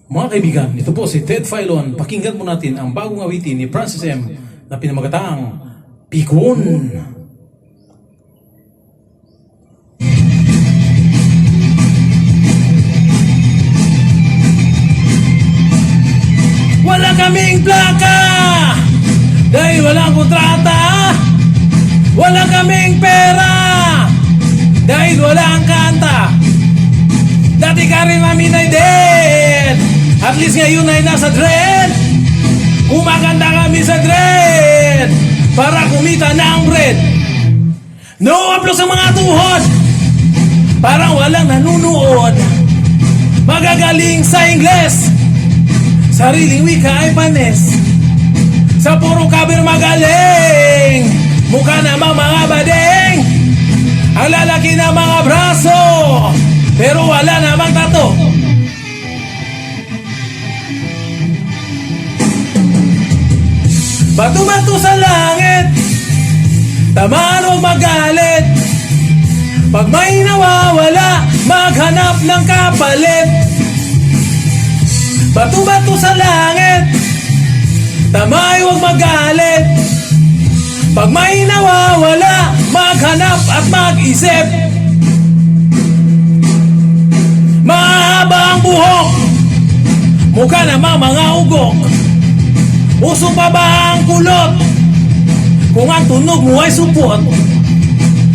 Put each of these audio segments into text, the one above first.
Mga kaibigan, ito po si Ted Filon. Pakinggan mo natin ang bagong awitin ni Francis M. na pinamagataang Pikon. Wala kaming plaka dahil walang kontrata. Wala kaming pera dahil walang kanta. Dati ka rin maminay din, at least ngayon ay nasa dread. Kumakanta kami sa dread para kumita ng bread. No applause sa mga tuhod, parang walang nanunood. Magagaling sa Ingles, sariling wika ay panes. Sa puro cover magaling, mukha namang mga badeng. Ang lalaki na mga braso, pero wala namang tato. Bato-bato sa langit, tamaan o magalit. Pag may nawawala, maghanap ng kapalit. Bato-bato sa langit, tamay huwag magalit. Pag may nawawala, maghanap at mag-isip. Mahaba ang buhok, mukha namang mga ugok. Uso pa ba ang kulot, kung ang tunog mo ay supot?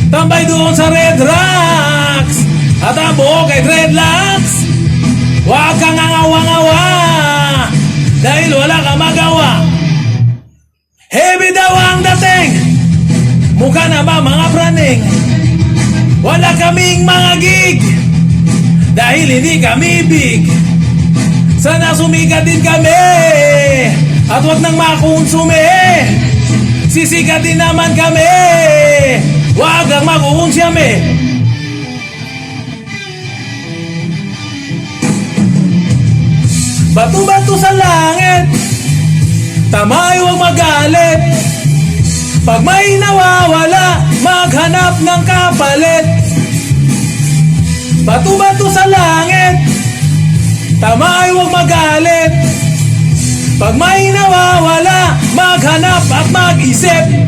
Tambay doon sa Red Rocks, at ang buhok ay dreadlocks. Huwag kang angawa-ngawa, dahil wala kang magawa. Heavy daw ang dating, mukha na ba mga praning? Wala kaming mga gig, dahil hindi kami big. Sana sumikat din kami, at wag nang makonsume. Sisikat din naman kami, wag ang makukonsyame. Bato-bato sa langit, tamay huwag magalit. Pag may nawawala, maghanap ng kapalit. Bato-bato sa langit, tamay huwag magalit. Pag may nawawala, maghanap at mag-isip.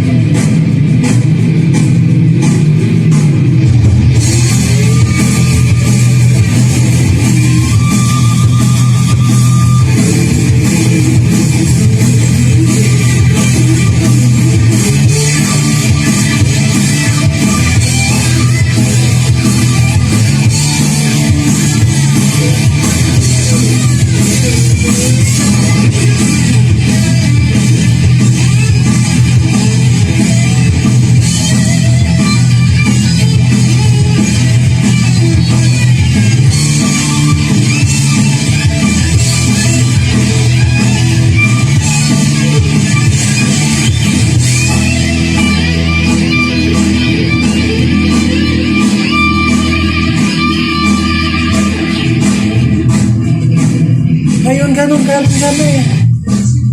Ngayon ganun kami,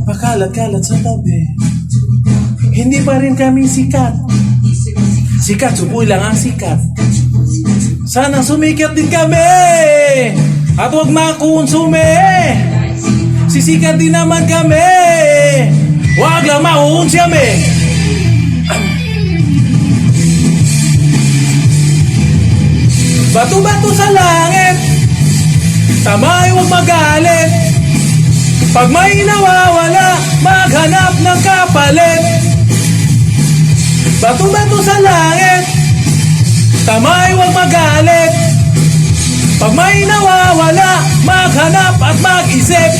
pakalat-kalat sa tabi. Hindi pa rin kami sikat. Sikat, supoy lang ang sikat. Sana sumikat din kami, at huwag makonsume. Sisikat din naman kami, huwag lang makonsyame. Bato-bato sa langit, tamay huwag magalit. Pag may nawawala, maghanap ng kapalit. Bato-bato sa langit, tamay huwag magalit. Pag may nawawala, maghanap at mag-isip.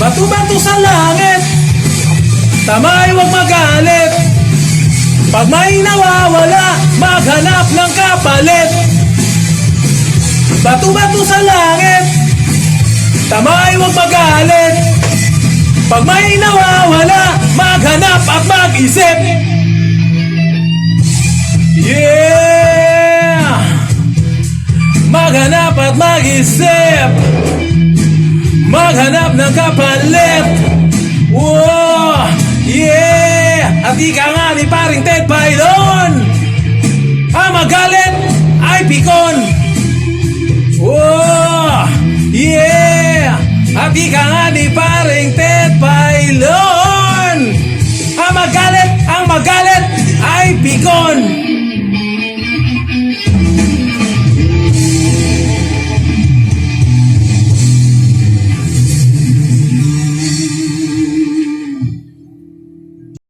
Bato-bato sa langit, tamay huwag magalit. Pag may nawawala, maghanap ng kapalit. Bato-bato sa langit, tamay huwag magalit. Pag may nawawala, maghanap at mag-isip. Yeah! Maghanap at mag-isip. Maghanap ng kapalit. Wow! Yeah! At ika nga ni paring Ted Filon, ang magalit ay pikon. Oh, yeah! Di ka nga